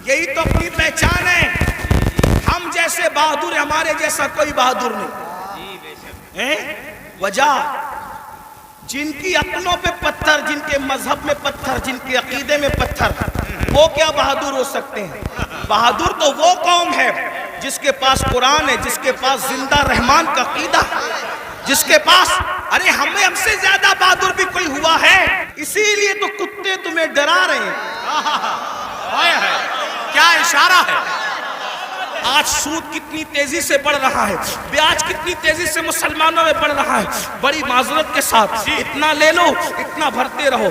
یہی تو اپنی پہچان ہے. ہم جیسے بہادر، ہمارے جیسا کوئی بہادر نہیں. وجہ جن کی عقلوں پہ پتھر، جن کے مذہب میں پتھر، جن کے عقیدے میں پتھر، وہ کیا بہادر ہو سکتے ہیں؟ بہادر تو وہ قوم ہے جس کے پاس قرآن ہے، جس کے پاس زندہ رحمان کا عقیدہ، جس کے پاس ہم سے زیادہ بہادر بھی کوئی ہوا ہے. اسی لیے تو کتے تمہیں ڈرا رہے ہیں. کیا اشارہ ہے. آج سود کتنی تیزی سے بڑھ رہا ہے، بیاج کتنی تیزی سے مسلمانوں میں بڑھ رہا ہے. بڑی معذرت کے ساتھ اتنا لے لو اتنا بھرتے رہو،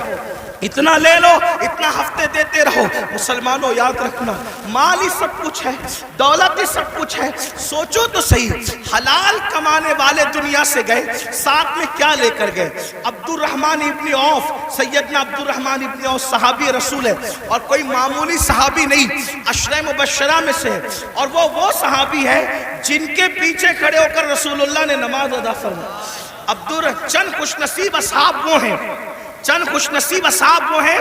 اتنا لے لو اتنا ہفتے دیتے رہو. مسلمانوں یاد رکھنا، مال ہی سب کچھ ہے، دولت ہی سب کچھ ہے. سوچو تو صحیح، حلال کمانے والے دنیا سے گئے، ساتھ میں کیا لے کر گئے؟ عبد الرحمن ابن عوف، سیدنا عبد الرحمن ابن عوف صحابی رسول ہے، اور کوئی معمولی صحابی نہیں، عشرہ مبشرہ میں سے. اور وہ صحابی ہے جن کے پیچھے کھڑے ہو کر رسول اللہ نے نماز ادا فرمائی. چند خوش نصیب اصحاب وہ ہیں، چند خوش نصیب اصحاب وہ ہیں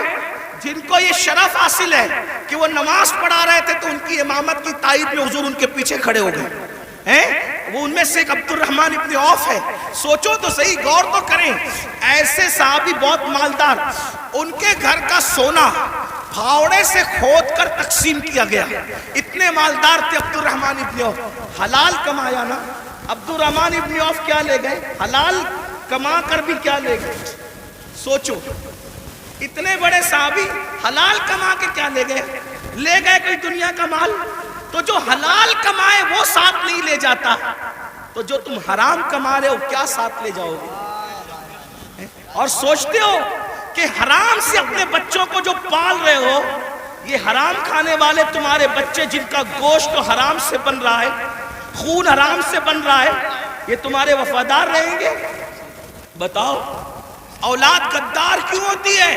جن کو یہ شرف حاصل ہے کہ وہ نماز پڑھا رہے تھے تو ان کی امامت کی تائید میں حضور ان کے پیچھے کھڑے ہو گئے. وہ ان میں سے ایک عبد الرحمن ابن عوف ہے. سوچو تو صحیح، غور تو کریں. ایسے صحابی بہت مالدار، ان کے گھر کا سونا پھاوڑے سے کھود کر تقسیم کیا گیا. اتنے مالدار تھے عبد الرحمن ابن عوف. حلال کمایا نا. عبد الرحمن ابن عوف کیا لے گئے؟ حلال کما کر بھی کیا لے گئے؟ سوچو، اتنے بڑے صحابی حلال کما کے کیا لے گئے؟ لے گئے کوئی دنیا کا مال. تو جو حلال کمائے وہ ساتھ نہیں لے جاتا، تو جو تم حرام کما رہے ہو کیا ساتھ لے جاؤ گے؟ اور سوچتے ہو کہ حرام سے اپنے بچوں کو جو پال رہے ہو، یہ حرام کھانے والے تمہارے بچے جن کا گوشت حرام سے بن رہا ہے، خون حرام سے بن رہا ہے، یہ تمہارے وفادار رہیں گے؟ بتاؤ. اولاد غدار کیوں ہوتی ہے؟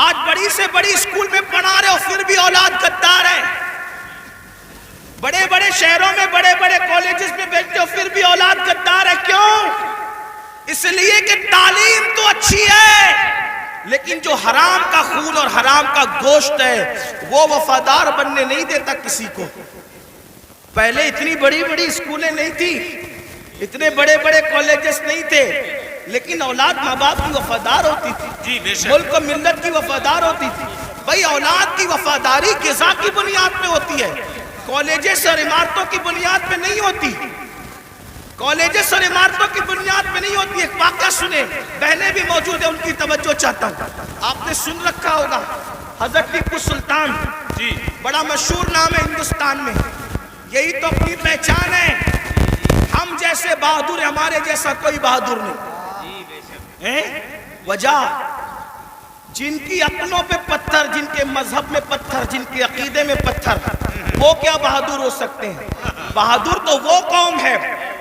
آج بڑی سے بڑی اسکول میں پڑھا رہے ہو پھر بھی اولاد غدار ہے. بڑے بڑے شہروں میں بڑے بڑے کالجز میں بیٹھتے ہو پھر بھی اولاد غدار ہے. کیوں؟ اس لیے کہ تعلیم تو اچھی ہے، لیکن جو حرام کا خون اور حرام کا گوشت ہے وہ وفادار بننے نہیں دیتا کسی کو. پہلے اتنی بڑی بڑی اسکولیں نہیں تھی، اتنے بڑے بڑے کالجز نہیں تھے، لیکن اولاد ماں باپ کی وفادار ہوتی تھی، ملک و ملت کی وفادار ہوتی تھی. بھائی اولاد کی وفاداری غذا کی بنیاد پہ ہوتی ہے، کالجز اور عمارتوں کی بنیاد پہ نہیں ہوتی. کالجز اور عمارتوں کی بنیاد پہ نہیں ہوتی. ایک واقعہ سنیں، بہنیں بھی موجود ہیں، ان کی توجہ چاہتا ہوں. آپ نے سن رکھا ہوگا حضرت ٹیپو سلطان، بڑا مشہور نام ہے ہندوستان میں. یہی تو اپنی پہچان ہے. ہم جیسے بہادر، ہمارے جیسا کوئی بہادر نہیں. وجہ جن کی عقلوں پہ پتھر، جن کے مذہب میں پتھر، جن کے عقیدے میں پتھر، وہ کیا بہادر ہو سکتے ہیں؟ بہادر تو وہ قوم ہے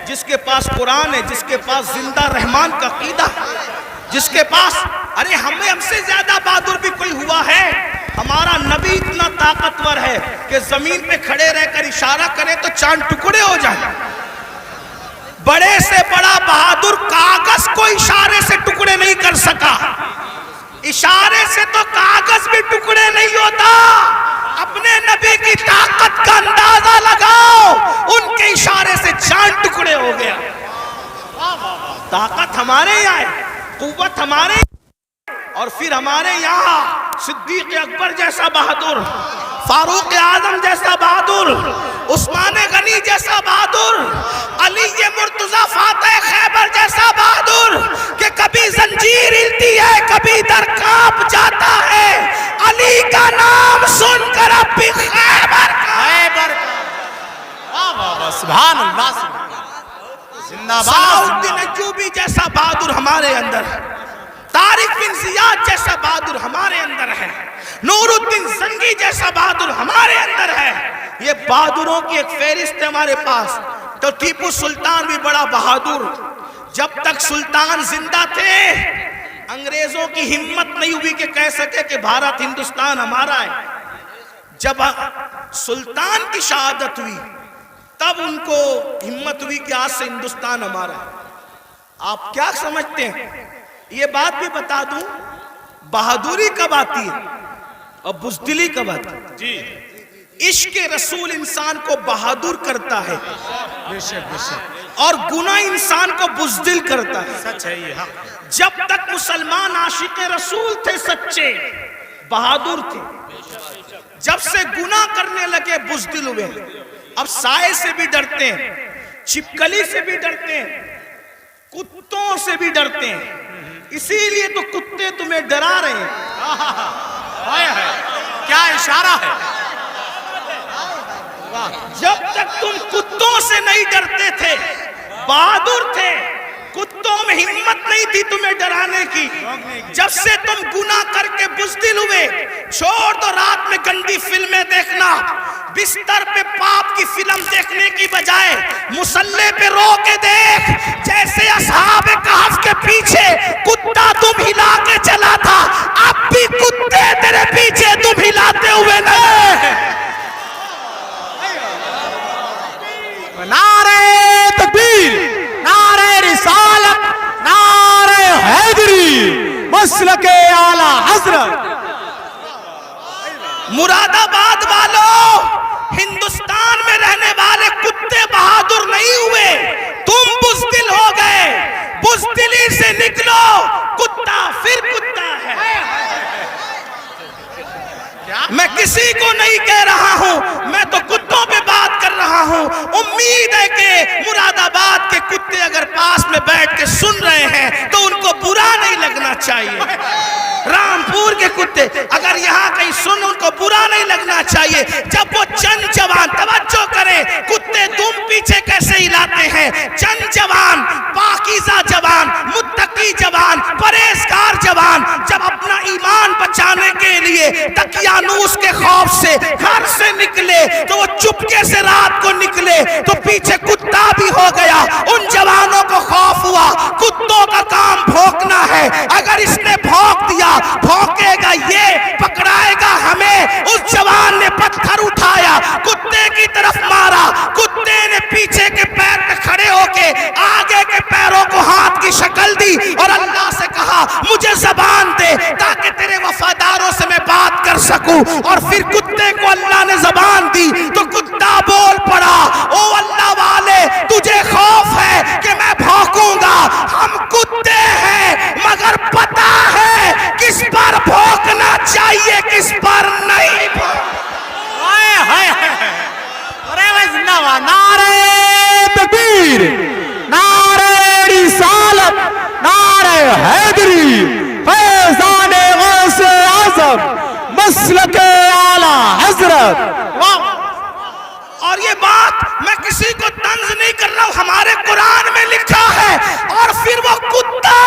جس کے پاس قرآن ہے، جس کے پاس زندہ رحمان کا عقیدہ، جس کے پاس ہم سے زیادہ بہادر بھی کوئی ہوا ہے؟ ہمارا نبی اتنا طاقتور ہے کہ زمین پہ کھڑے رہ کر اشارہ کرے تو چاند ٹکڑے ہو جائیں. بڑے سے بڑا بہادر کاغذ کو اشارے سے ٹکڑے نہیں کر سکا. اشارے سے تو کاغذ بھی ٹکڑے نہیں ہوتا. اپنے نبی کی طاقت کا اندازہ لگاؤ، ان کے اشارے سے چاند ٹکڑے ہو گیا. طاقت ہمارے یہاں ہے، قوت ہمارے یہاں، اور پھر ہمارے یہاں صدیق اکبر جیسا بہادر، فاروق اعظم جیسا بہادر، عثمان غنی جیسا بہادر، علی مرتضیٰ فاتح خیبر جیسا بہادر کہ کبھی زنجیر ہلتی ہے کبھی در کانپ جاتا ہے. علی کا نام سن کر اب بھی خیبر سبحان اللہ، زندہ باد. صلاح الدین ایوبی جیسا بہادر ہمارے اندر ہے، طارق بن زیاد جیسا بہادر ہمارے اندر ہے، نور الدین زنگی جیسا بہادر ہمارے اندر ہے. یہ بہادروں کی ایک فہرست ہے ہمارے پاس. تو ٹیپو سلطان بھی بڑا بہادر. جب تک سلطان زندہ تھے انگریزوں کی ہمت نہیں ہوئی کہ کہہ سکے کہ بھارت ہندوستان ہمارا ہے. جب سلطان کی شہادت ہوئی تب ان کو ہمت ہوئی کہ آج سے ہندوستان ہمارا ہے. آپ کیا سمجھتے ہیں؟ یہ بات بھی بتا دوں، بہادری کب آتی ہے؟ اور بزدلی کا بات جی عشق رسول انسان کو بہادر کرتا ہے بے شک بے شک اور گناہ انسان کو بزدل کرتا ہے. سچ ہے یہ حق. جب تک مسلمان عاشق رسول تھے سچے بہادر تھے، جب سے گناہ کرنے لگے بزدل ہوئے. اب سائے سے بھی ڈرتے ہیں، چھپکلی سے بھی ڈرتے ہیں، کتوں سے بھی ڈرتے ہیں. اسی لیے تو کتے تمہیں ڈرا رہے ہیں. کیا اشارہ ہے. جب تک تم کتوں سے نہیں ڈرتے تھے بہادر تھے، کتوں میں ہمت نہیں تھی تمہیں ڈرانے کی. جب سے تم گناہ کر کے بزدل ہوئے، چھوڑ دو رات میں گندی فلمیں دیکھنا. بستر پہ پاپ کی فلم دیکھنے کی بجائے مصلے پہ رو کے دیکھ. جیسے اصحاب کہف کے پیچھے کتا تم ہلا کے چلا تھا، اب بھی کتے تیرے پیچھے تم ہلاتے ہوئے نہیں. نعرہ تکبیر، نعرہ رسالت، نعرہ حیدری، مسلک اعلی حضرت. مراد آباد والوں، ہندوستان میں رہنے والے کتے بہادر نہیں ہوئے، تم بزدل ہو گئے. بزدلی سے نکلو، کتا پھر کتا ہے. میں کسی کو نہیں کہہ رہا ہوں، میں تو کتوں پہ بات کر رہا ہوں. امید ہے کہ مراد آباد کے کتے اگر پاس میں بیٹھ کے سن رہے ہیں تو ان کو برا نہیں لگنا چاہیے. رامپور کے کتے اگر یہاں کہیں سن، ان کو برا نہیں لگنا چاہیے. جب وہ چند جوان، توجہ کریں کتے تم پیچھے کیسے ہلاتے ہیں. چند جوان، پاکیزہ جوان، متقی جوان، پرہیزگار جوان جب اپنا ایمان بچانے کے لیے دقیانوس کے خوف سے گھر سے نکلے تو وہ چپکے سے رات کو نکلے تو پیچھے کتا بھی ہو گیا. ان جوانوں کو خوف ہوا، کتوں کا کام بھونکنا ہے. اگر اس نے بھونک دیا، بھونکے گا یہ، پکڑائے گا ہمیں. اس جوان نے پتھر اٹھایا، کتے کی طرف مارا. کتے نے پیچھے کے پیر پہ کھڑے ہو کے آگے کے پیروں کو ہاتھ کی شکل دی اور اللہ سے کہا مجھے زبان دے تاکہ تیرے وفاداروں سے میں بات کر سکوں. اور پھر کتے کو اللہ نے زبان دی تو کتا بول پڑا، او اللہ والے تجھے خوف ہے کہ میں بھونکوں گا. ہم کتے ہیں مگر پتا ہے کس پر بھونکنا چاہیے کس پر نہیں. نعرہ تکبیر، نعرہ رسالت، نعرہ حیدری، فیضان غوث اعظم، مسلک اعلی حضرت. اور یہ بات میں کسی کو طنز نہیں کر رہا ہوں، ہمارے قرآن میں لکھا ہے. اور پھر وہ کتا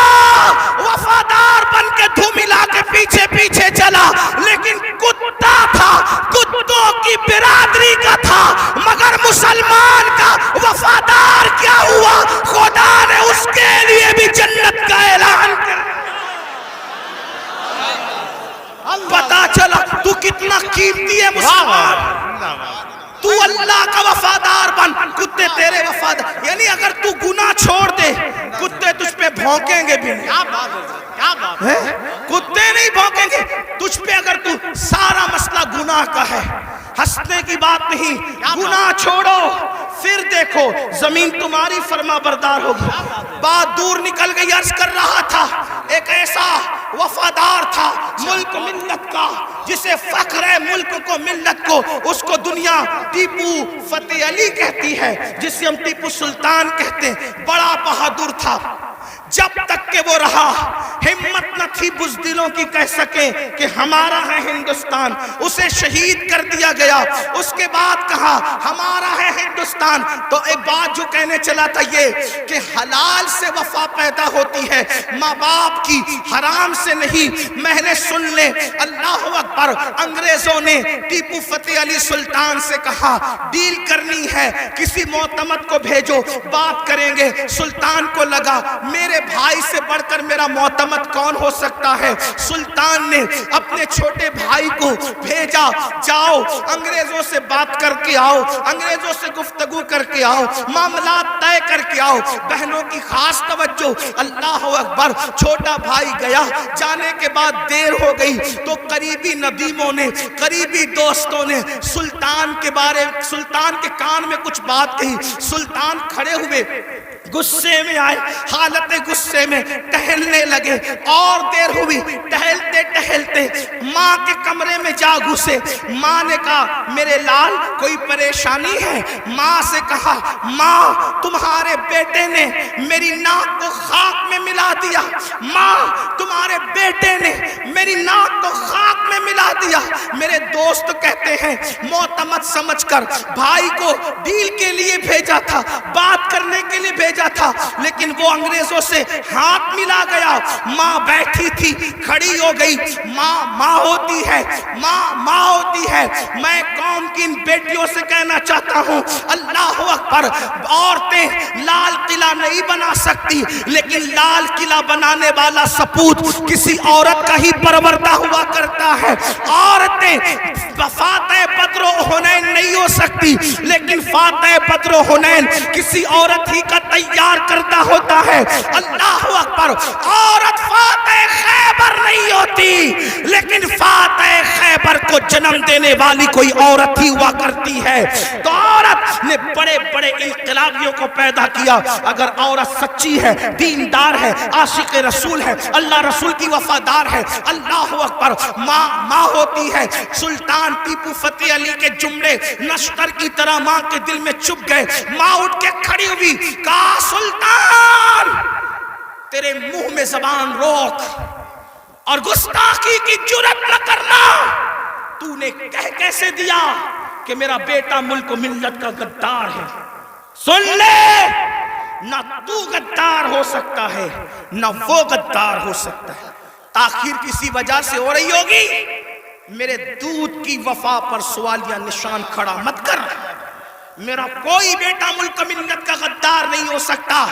وفادار بن کے دھوم ملا کے پیچھے پیچھے چلا، لیکن کتا تھا، کتوں کی برادری کا تھا. مگر مسلمان کا وفادار کیا ہوا؟ خدا نے اس کے لیے بھی جنت کا اعلان کر دیا. پتا چلا تو کتنا قیمتی ہے مسلمان. تو اللہ کا وفادار بن، کتے تیرے وفادار. یعنی اگر تو گناہ چھوڑ دے کتے تجھ پہ بھونکیں گے بھی نہیں. کتے نہیں بھونکیں گے تجھ پہ اگر تو سارا مسئلہ گناہ کا ہے. ہنسنے کی بات نہیں، گناہ چھوڑو پھر دیکھو زمین تمہاری فرما بردار ہوگی. بات دور نکل گئی. عرض کر رہا تھا ایک ایسا وفادار تھا ملک ملت کا جسے فخر ہے ملک کو ملت کو. اس کو دنیا ٹیپو فتح علی کہتی ہے، جسے ہم ٹیپو سلطان کہتے ہیں. بڑا بہادر تھا. جب تک کہ وہ رہا ہمت نہ تھی بزدلوں کی کہہ سکیں کہ ہمارا ہے ہندوستان. اسے شہید کر دیا گیا. اس کے بعد کہا ہمارا ہے ہندوستان. تو ایک بات جو کہنے چلا تھا یہ کہ حلال سے وفا پیدا ہوتی ہے، ماں باپ کی، حرام سے نہیں. میں نے سن لے اللہ اکبر. انگریزوں نے ٹیپو فتح علی سلطان سے کہا ڈیل کرنی ہے، کسی معتمد کو بھیجو، بات کریں گے. سلطان کو لگا میرے بھائی سے بڑھ کر میرا معتمد کون ہو سکتا ہے؟ سلطان نے اپنے چھوٹے بھائی کو بھیجا، جاؤ انگریزوں سے بات کر کے آؤ، انگریزوں سے گفتگو کر کے آؤ، معاملات طے کر کے آؤ۔ بہنوں کی خاص توجہ، اللہ اکبر۔ چھوٹا بھائی گیا، جانے کے بعد دیر ہو گئی تو قریبی ندیموں نے، قریبی دوستوں نے سلطان کے کان میں کچھ بات کہی۔ سلطان کھڑے ہوئے، غصے میں آئے، حالت غصے میں ٹہلنے لگے۔ اور دیر ہوئی، ٹہلتے ٹہلتے ماں کے کمرے میں جا گھسے۔ ماں نے کہا میرے لال کوئی پریشانی ہے؟ ماں سے کہا ماں تمہارے بیٹے نے میری ناک کو خاک میں ملا دیا، ماں تمہارے بیٹے نے میری ناک کو خاک میں ملا دیا۔ میرے دوست کہتے ہیں معتمد سمجھ کر بھائی کو ڈیل کے لیے بھیجا تھا، بات کرنے کے لیے بھیجا تھا، لیکن وہ انگریزوں سے ہاتھ ملا گیا۔ ماں بیٹھی تھی، کھڑی ہو گئی۔ ماں ہوتی ہے، ماں ہوتی ہے۔ میں قوم کی ان بیٹیوں سے کہنا چاہتا ہوں اللہ اکبر، عورتیں لال قلعہ نہیں بنا سکتی، لیکن لال قلعہ بنانے والا سپوت کسی عورت کا ہی پروردہ ہوا کرتا ہے۔ عورتیں فاتح بدر و حنین نہیں ہو سکتی، لیکن فاتح بدر و حنین کسی عورت ہی کا تیار کرتا ہوتا ہے۔ اللہ اکبر۔ عورت فاتح خیبر نہیں ہوتی، لیکن فاتح خیبر کو جنم دینے والی کوئی عورت ہی ہوا کرتی ہے۔ تو عورت نے بڑے بڑے انقلابیوں کو پیدا کیا۔ اگر عورت سچی ہے، دیندار ہے، عاشق رسول ہے، اللہ رسول کی وفادار ہے، اللہ اکبر، ماں ہوتی ہے۔ سلطان ٹیپو فتح علی کے جملے نشتر کی طرح ماں کے دل میں چپ گئے۔ ماں اٹھ کے کھڑی ہوئی، کہا سلطان تیرے منہ میں زبان روک اور گستاخی کی جرات نہ کرنا۔ تو نے کہہ کیسے دیا کہ میرا بیٹا ملک و ملت کا غدار ہے؟ سن لے، نہ تو غدار ہو سکتا ہے، نہ وہ غدار ہو سکتا ہے۔ تاخیر کسی وجہ سے ہو رہی ہوگی، میرے دودھ کی وفا پر سوالیہ نشان کھڑا مت کر۔ میرا کوئی بیٹا ملک ملت کا غدار نہیں ہو سکتا۔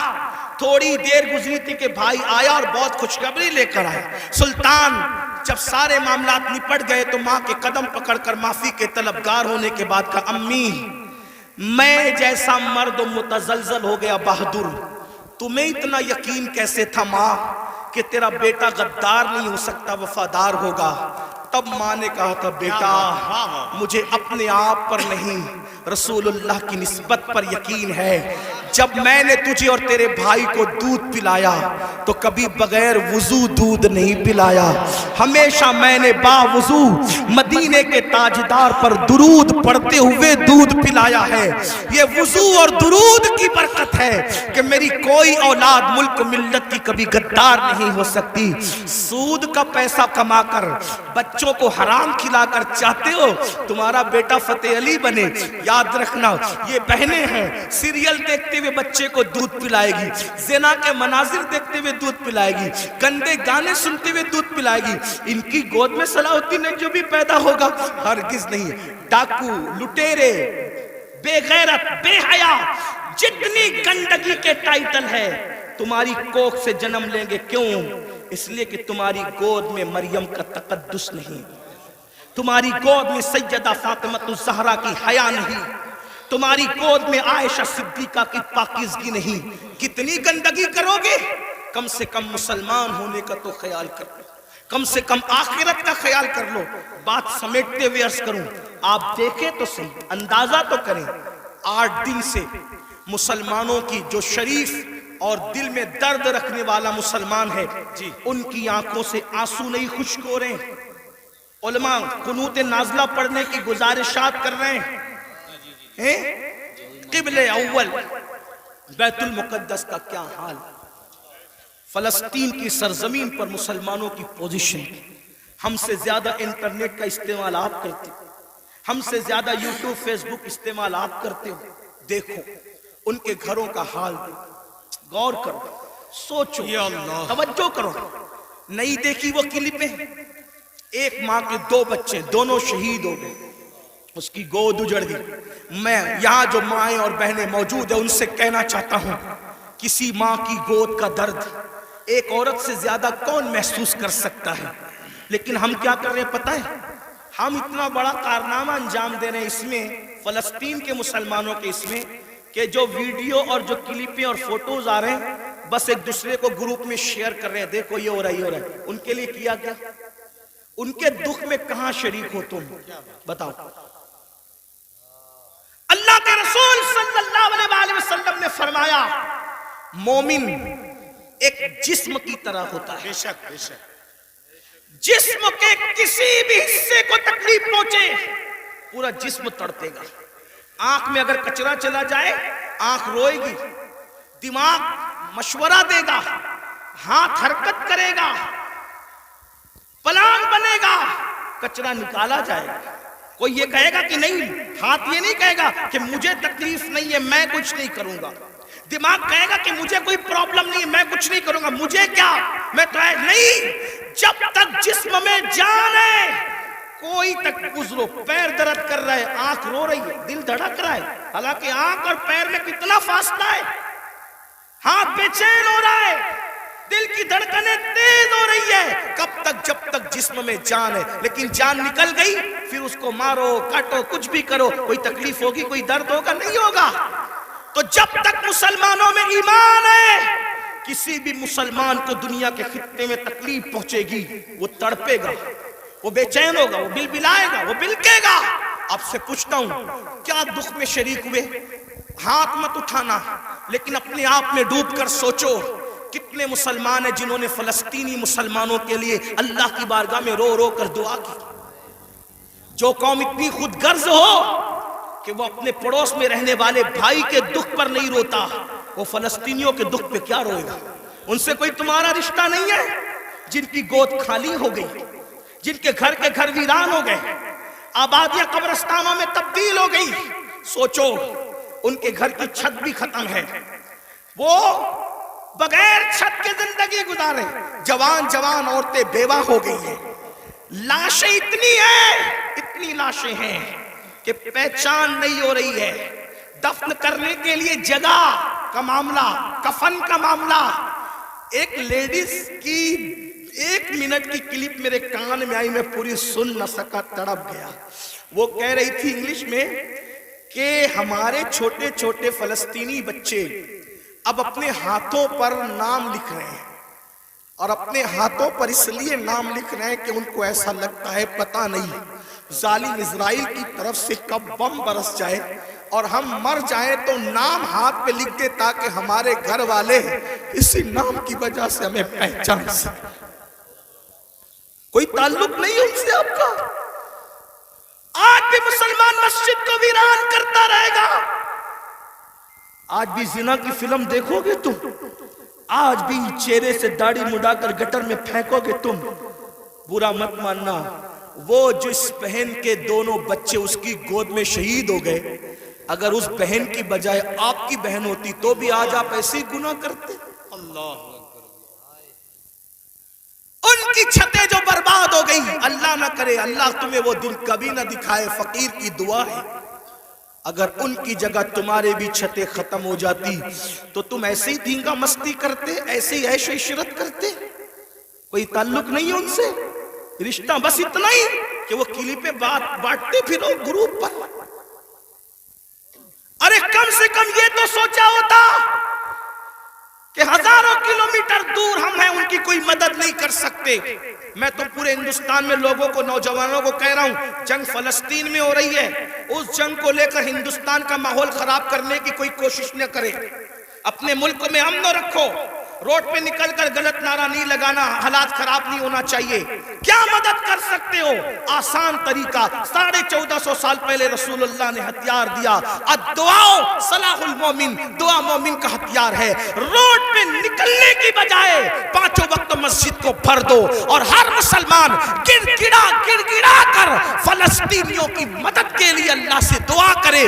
تھوڑی دیر گزری تھی کہ بھائی آیا اور بہت خوشخبری لے کر آیا۔ سلطان جب سارے معاملات نپٹ گئے تو ماں کے قدم پکڑ کر معافی کے طلبگار ہونے کے بعد کہا امی میں جیسا مرد متزلزل ہو گیا بہادر، تمہیں اتنا یقین کیسے تھا ماں کہ تیرا بیٹا غدار نہیں ہو سکتا، وفادار ہوگا؟ تب ماں نے کہا تھا بیٹا مجھے اپنے آپ پر نہیں رسول اللہ کی نسبت پر یقین ہے۔ جب میں نے تجھے اور تیرے بھائی کو دودھ پلایا تو کبھی بغیر وضو دودھ نہیں پلایا، ہمیشہ میں نے باوضو مدینے کے تاجدار پر درود پڑھتے ہوئے دودھ پلایا ہے۔ یہ وضو اور درود کی برکت ہے کہ میری کوئی اولاد ملک ملت کی کبھی غدار نہیں ہو سکتی۔ سود کا پیسہ کما کر بچوں کو حرام کھلا کر چاہتے ہو تمہارا بیٹا فتح علی بنے؟ یاد رکھنا یہ بہنیں ہیں، سیریل دیکھتے ہوئے بچے کو دودھ پلائے گی، زنا کے مناظر دیکھتے ہوئے دودھ پلائے گی، گندے گانے سنتے ہوئے دودھ پلائے گی۔ ان کی گود میں صلاح الدین جو بھی پیدا ہوگا ہرگز نہیں۔ ڈاکو، لٹیرے، بے غیرت، بے حیا، جتنی گندگی کے ٹائٹل ہے تمہاری کوکھ سے جنم لیں گے۔ کیوں؟ اس لیے کہ تمہاری گود میں مریم کا تقدس نہیں، تمہاری گود میں سیدہ فاطمہ الزہرا کی حیا نہیں، تمہاری گود میں عائشہ صدیقہ کی پاکیزگی نہیں۔ کتنی گندگی کرو گے؟ کم سے کم مسلمان ہونے کا تو خیال کر لو، کم سے کم آخرت کا خیال کر لو۔ بات سمیٹتے ہوئے عرض کروں، آپ دیکھیں تو صحیح، اندازہ تو کریں، 8 دن سے مسلمانوں کی جو شریف اور دل میں درد رکھنے والا مسلمان ہے ان کی آنکھوں سے آنسو نہیں خشک ہو رہے ہیں۔ علماء قنوت نازلہ پڑھنے کی گزارشات کر رہے ہیں۔ قبل اول بیت المقدس کا کیا حال، فلسطین کی سرزمین پر مسلمانوں کی پوزیشن، ہم سے زیادہ انٹرنیٹ کا استعمال آپ کرتے ہو، ہم سے زیادہ یوٹیوب فیس بک استعمال آپ کرتے ہو۔ دیکھو ان کے گھروں کا حال، غور کرو، سوچو، توجہ کرو۔ نہیں دیکھی وہ کلپیں؟ ایک ماں کے 2 بچے، دونوں شہید ہو گئے، اس کی گود اجڑ گئی۔ میں یہاں جو مائیں اور بہنیں موجود ہیں ان سے کہنا چاہتا ہوں، کسی ماں کی گود کا درد، ایک عورت سے زیادہ کون محسوس کر سکتا ہے؟ لیکن ہم کیا کر رہے ہیں پتہ ہے؟ ہم اتنا بڑا کارنامہ انجام دے رہے ہیں اس میں، فلسطین کے مسلمانوں کے اس میں، کہ جو ویڈیو اور جو کلپیں اور فوٹوز آ رہے ہیں بس ایک دوسرے کو گروپ میں شیئر کر رہے ہیں، دیکھو یہ ہو رہا ہے، یہ ہو رہا ہے۔ ان کے لیے کیا کیا؟ ان کے دکھ میں کہاں شریک ہو تم؟ بتاؤ۔ اللہ کے رسول صلی اللہ علیہ وسلم نے فرمایا مومن ایک جسم کی طرح ہوتا ہے، جسم کے کسی بھی حصے کو تکلیف پہنچے پورا جسم تڑپے گا۔ آنکھ میں اگر کچرا چلا جائے آنکھ روئے گی، دماغ مشورہ دے گا، ہاتھ حرکت کرے گا، پلان بنے گا، کچرا نکالا جائے گا۔ کوئی یہ کہے گا کہ نہیں، ہاتھ یہ نہیں کہے گا کہ مجھے تکلیف نہیں ہے میں کچھ نہیں کروں گا، دماغ کہے گا کہ مجھے کوئی پرابلم نہیں ہے میں کچھ نہیں کروں گا، مجھے کیا، میں تو نہیں۔ جب تک جسم میں جان ہے کوئی تک گزرو، پیر درد کر رہا ہے، آنکھ رو رہی ہے، دل دھڑک رہا ہے، حالانکہ آنکھ اور پیر میں کتنا فاصلہ ہے، ہاتھ بے چین ہو رہا ہے، دل کی دھڑکنیں تیز ہو رہی ہے، کب تک؟ جب تک جسم میں جان ہے۔ لیکن جان نکل گئی پھر اس کو مارو کاٹو کچھ بھی کرو، کوئی تکلیف ہوگی، کوئی درد ہوگا؟ نہیں ہوگا۔ تو جب تک مسلمانوں میں ایمان ہے کسی بھی مسلمان کو دنیا کے خطے میں تکلیف پہنچے گی وہ تڑپے گا، وہ بے چین ہوگا، وہ بلبلائے گا، وہ بلکے گا۔ آپ سے پوچھتا ہوں کیا دکھ میں شریک ہوئے؟ ہاتھ مت اٹھانا، لیکن اپنے آپ میں ڈوب کر سوچو کتنے مسلمان ہیں جنہوں نے فلسطینی مسلمانوں کے لیے اللہ کی بارگاہ میں رو رو کر دعا کی۔ جو قوم اتنی خود غرض ہو کہ وہ اپنے پڑوس میں رہنے والے بھائی کے دکھ پر نہیں روتا، وہ فلسطینیوں کے دکھ پہ کیا روئے گا؟ ان سے کوئی تمہارا رشتہ نہیں ہے؟ جن کی گود خالی ہو گئی، جن کے گھر ویران ہو گئے، آبادیاں قبرستانوں میں تبدیل ہو گئی، سوچو ان کے گھر کی چھت بھی ختم ہے، وہ بغیر چھت کے زندگی گزارے، جوان عورتیں بیوہ ہو گئی ہیں، لاشیں اتنی لاشیں ہیں کہ پہچان نہیں ہو رہی ہے، دفن کرنے کے لیے جگہ کا معاملہ، کفن کا معاملہ۔ ایک لیڈیز کی 1 منٹ کی کلپ میرے کان میں آئی، میں پوری سن نہ سکا، تڑپ گیا۔ وہ کہہ رہی تھی انگلش میں کہ ہمارے چھوٹے چھوٹے فلسطینی بچے اب اپنے ہاتھوں پر نام لکھ رہے ہیں، اور اپنے ہاتھوں پر اس لیے نام لکھ رہے ہیں کہ ان کو ایسا لگتا ہے پتہ نہیں ظالم اسرائیل کی طرف سے کب بم برس جائے اور ہم مر جائیں تو نام ہاتھ پہ لکھ دے تاکہ ہمارے گھر والے اسی نام کی وجہ سے ہمیں پہچان سکیں۔ کوئی تعلق نہیں ان سے آپ کا۔ آج بھی مسلمان مسجد کو ویران کرتا رہے گا، آج بھی زنا کی فلم دیکھو گے تم، آج بھی چہرے سے داڑھی مڈا کر گٹر میں پھینکو گے تم۔ برا مت ماننا، وہ جس بہن کے دونوں بچے اس کی گود میں شہید ہو گئے، اگر اس بہن کی بجائے آپ کی بہن ہوتی تو بھی آج آپ ایسے ہی گناہ کرتے۔ اللہ ان کی چھتیں جو برباد ہو گئی، اللہ نہ کرے، اللہ تمہیں وہ دن کبھی نہ دکھائے، فقیر کی دعا ہے، اگر ان کی جگہ تمہارے بھی چھتیں ختم ہو جاتی تو تم ایسے ہی دھینگا مستی کرتے، ایسے ہی عیش و عشرت کرتے۔ کوئی تعلق نہیں ہے ان سے، رشتہ بس اتنا ہی کہ وہ کلی پہ بانٹتے پھرو گروپ پر۔ ارے کم سے کم یہ تو سوچا ہوتا کہ ہزاروں کلومیٹر دور ہم ہیں، ان کی کوئی مدد نہیں کر سکتے۔ میں تو پورے ہندوستان میں لوگوں کو، نوجوانوں کو کہہ رہا ہوں، جنگ فلسطین میں ہو رہی ہے، اس جنگ کو لے کر ہندوستان کا ماحول خراب کرنے کی کوئی کوشش نہ کرے، اپنے ملک میں امن رکھو، روڈ پہ نکل کر غلط نعرہ نہیں لگانا، حالات خراب نہیں ہونا چاہیے۔ کیا مدد کر سکتے ہو؟ آسان طریقہ، 1450 سال پہلے رسول اللہ نے ہتھیار دیا، الدعاء سلاح المومن، دعا مومن کا ہتھیار ہے۔ روڈ پہ نکلنے کی بجائے 5 وقت مسجد کو بھر دو، اور ہر مسلمان گڑ گڑا کر فلسطینیوں کی مدد کے لیے اللہ سے دعا کرے،